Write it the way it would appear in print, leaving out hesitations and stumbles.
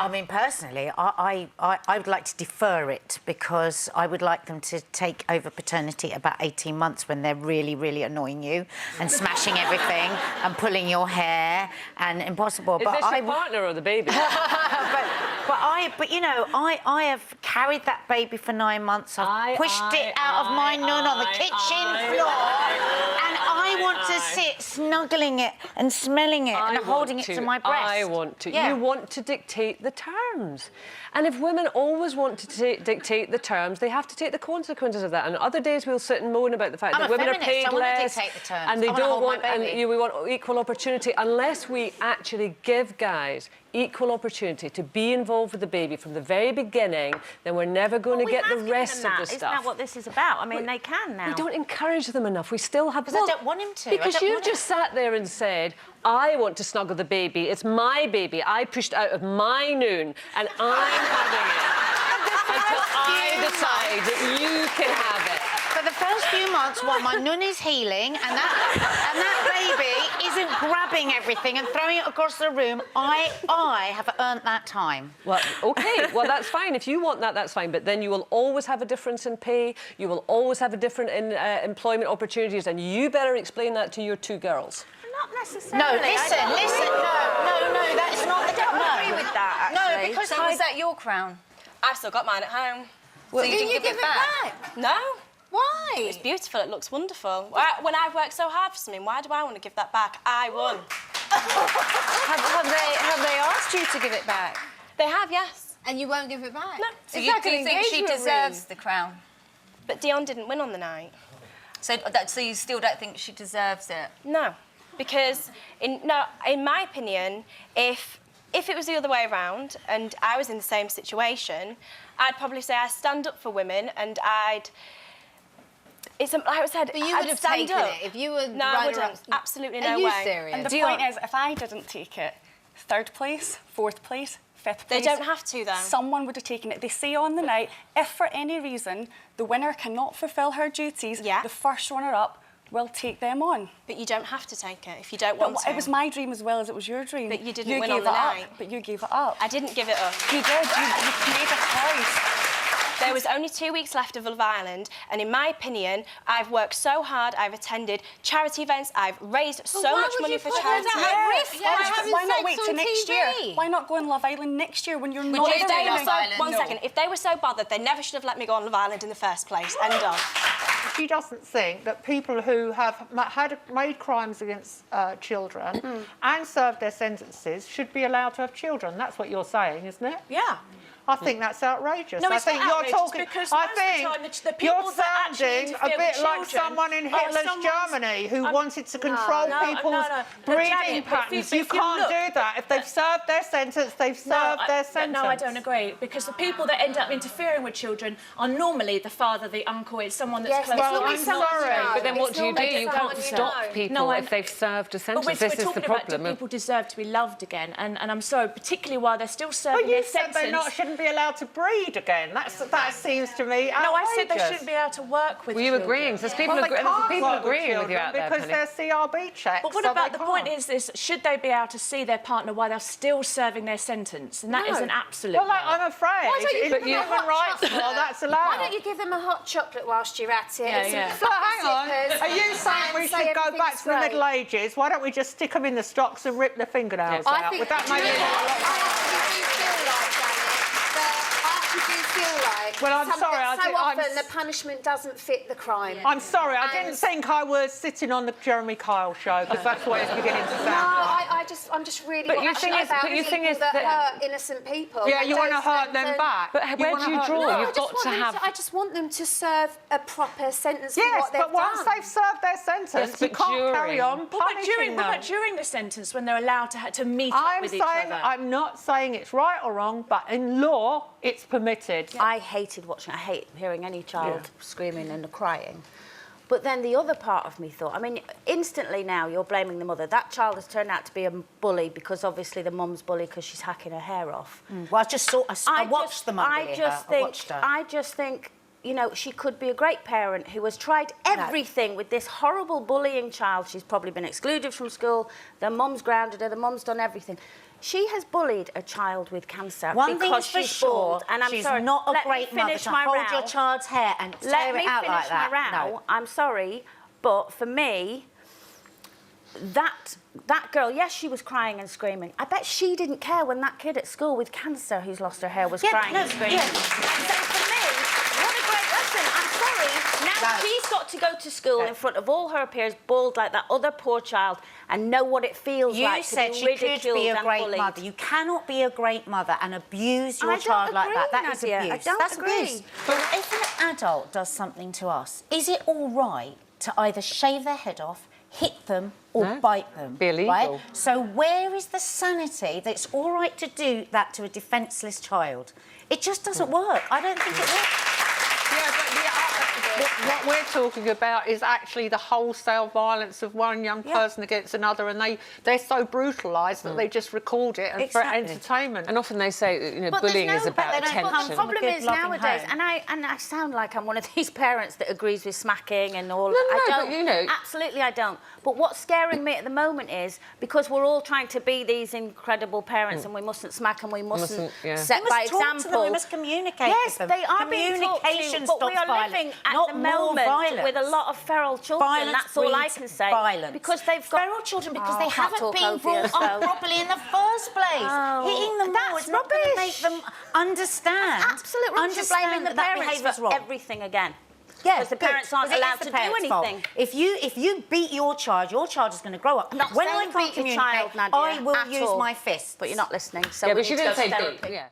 I mean, personally, I would like to defer it because I would like them to take over paternity about 18 months when they're really, really annoying you and smashing everything and pulling your hair and impossible. Is this your partner or the baby? But you know, I have carried that baby for 9 months. I've pushed it out of my nun on the kitchen floor. And I want to sit snuggling it and smelling it and holding it to my breast. I want to. Yeah. You want to dictate the terms. And if women always want to dictate the terms, they have to take the consequences of that. And other days we'll sit and moan about the fact that women are paid less and they don't want, and we want equal opportunity unless we actually give guys equal opportunity to be involved with the baby from the very beginning. Then we're never going to get the rest of the stuff. Isn't that what this is about? I mean, they can now. We don't encourage them enough. We still have... Because I don't want him to. Because you just sat there and said, I want to snuggle the baby. It's my baby. I pushed out of my noon and I'm having it until I decide that you can have it. For the first few months while my nun is healing and that baby isn't grabbing everything and throwing it across the room, I have earned that time. Well, OK, well, that's fine. If you want that, that's fine. But then you will always have a difference in pay. You will always have a different employment opportunities. And you better explain that to your two girls. Not necessarily. No, listen, no, that's not the... I don't agree with that, actually. No, because... So was that your crown? I've still got mine at home. Well, so you didn't give it back? No. Why? It's beautiful, it looks wonderful. When I've worked so hard for something, why do I want to give that back? I won. have they asked you to give it back? They have, yes. And you won't give it back? No. So It's you like do an think she engagement deserves ring. the crown? But Dion didn't win on the night. So you still don't think she deserves it? No. Because, in my opinion, if it was the other way around and I was in the same situation, I'd probably say I stand up for women and I'd... like I said, but you would have taken it if you were... No, I wouldn't. Absolutely no way. Are you serious? And the point is, if I didn't take it, 3rd place, 4th place, 5th place... They don't have to, though. Someone would have taken it. They say on the night, if for any reason the winner cannot fulfil her duties, the first runner-up will take them on. But you don't have to take it if you don't want to. It was my dream as well as it was your dream. But you didn't win on the night. But you gave it up. I didn't give it up. You did. You made a choice. There was only 2 weeks left of Love Island, and in my opinion, I've worked so hard, I've attended charity events, I've raised so much money for charity. Why not wait till next year? Why not go on Love Island next year when you're not... One second, if they were so bothered, they never should have let me go on Love Island in the first place. End of. She doesn't think that people who have made crimes against children and served their sentences should be allowed to have children. That's what you're saying, isn't it? Yeah. I think that's outrageous. No, I it's think not you're outrageous talking. because I most think of the time the people you're that actually sounding a interfere bit with like children someone in are Hitler's someone's- Germany who wanted to control people's breeding Janet, patterns. if You can't do that. If they've served their sentence, they've served their sentence. No, I don't agree, because the people that end up interfering with children are normally the father, the uncle, it's someone that's close. Well, I'm sorry. But then what do? You can't stop people if they've served a sentence. This is the problem. People deserve to be loved again, and I'm sorry, particularly while they're still serving their sentence. But you said they shouldn't be allowed to breed again. That seems to me outrageous. No, I said they shouldn't be able to work with children. Were you agreeing? There's people agreeing with you out there, because they're CRB checks. But what about the point is, should they be able to see their partner while they're still serving their sentence? And that is an absolute Well, I'm afraid in human rights law, that's allowed. Why don't you give them a hot chocolate whilst you're at it? Yeah. So hang on, are you saying we should go back to the Middle Ages? Why don't we just stick them in the stocks and rip their fingernails out? Would that make Well, I'm sorry. So often the punishment doesn't fit the crime. I'm sorry. I didn't think I was sitting on the Jeremy Kyle show because that's what it's beginning to sound like. I'm just really passionate about people that hurt innocent people. Yeah, you want to hurt them back. But where do you draw? No, You've got to have... I just want them to serve a proper sentence for what they've done. Yes, but once they've served their sentence, you can't carry on punishing them. But during the sentence, when they're allowed to meet up with each other. I'm not saying it's right or wrong, but in law, it's permitted. I hated watching. I hate hearing any child screaming and crying. But then the other part of me thought, I mean, instantly now you're blaming the mother. That child has turned out to be a bully because obviously the mum's bully because she's hacking her hair off. Well, I watched them. I watched her. I just think you know, she could be a great parent who has tried everything with this horrible bullying child. She's probably been excluded from school. The mum's grounded her. The mum's done everything. She has bullied a child with cancer One thing because is for she's sure, bald. And I'm she's sorry, not a let me great mother finish to my hold row. your child's hair and Let tear me it out finish like that. my row. No. I'm sorry, but for me, that girl, yes, she was crying and screaming. I bet she didn't care when that kid at school with cancer who's lost her hair was crying and screaming. Yeah. So for me, what a great lesson. I'm sorry. Now she's got to go to school in front of all her peers, bald like that other poor child, and know what it feels like to be You said she ridiculed could be a and great bullied. mother. You cannot be a great mother and abuse your I don't child like that. agree, That is Nadia. abuse. I don't That's agree. abuse. But if an adult does something to us, is it all right to either shave their head off, hit them, or bite them? Be illegal. Right? So where is the sanity that it's all right to do that to a defenceless child? It just doesn't work. I don't think it works. Yeah, but what we're talking about is actually the wholesale violence of one young person against another, and they're so brutalised that they just record it and for entertainment. And often they say, you know, But bullying there's is no- about but they don't attention. come The from problem a good, is loving nowadays, home. and I sound like I'm one of these parents that agrees with smacking and all. No, I but, don't. you know- Absolutely, I don't. But what's scaring me at the moment is because we're all trying to be these incredible parents, and we mustn't smack and we mustn't set We by must talk to example. them, we must communicate Yes, with them. they are being talked to, Communication but we stops are violence, living at not the more moment violence. with a lot of feral children. Violence That's all I breeds can say. violence. Because they've got feral children because Oh, they I can't haven't talk been over you, brought up so- properly in the first place. Oh, Hitting them more that's is not going to make rubbish. them understand. absolute rubbish. You're blaming the that parents behaviour's for wrong. everything again. Yeah, because the good. parents aren't 'Cause it is allowed the to do parents' fault. anything. If you beat your child is going to grow up. not When saying I beat can't your communicate, child, Nadia, I will at use all. my fists. But you're not listening. So Yeah, we but she need to didn't go say to beat. therapy. Yeah.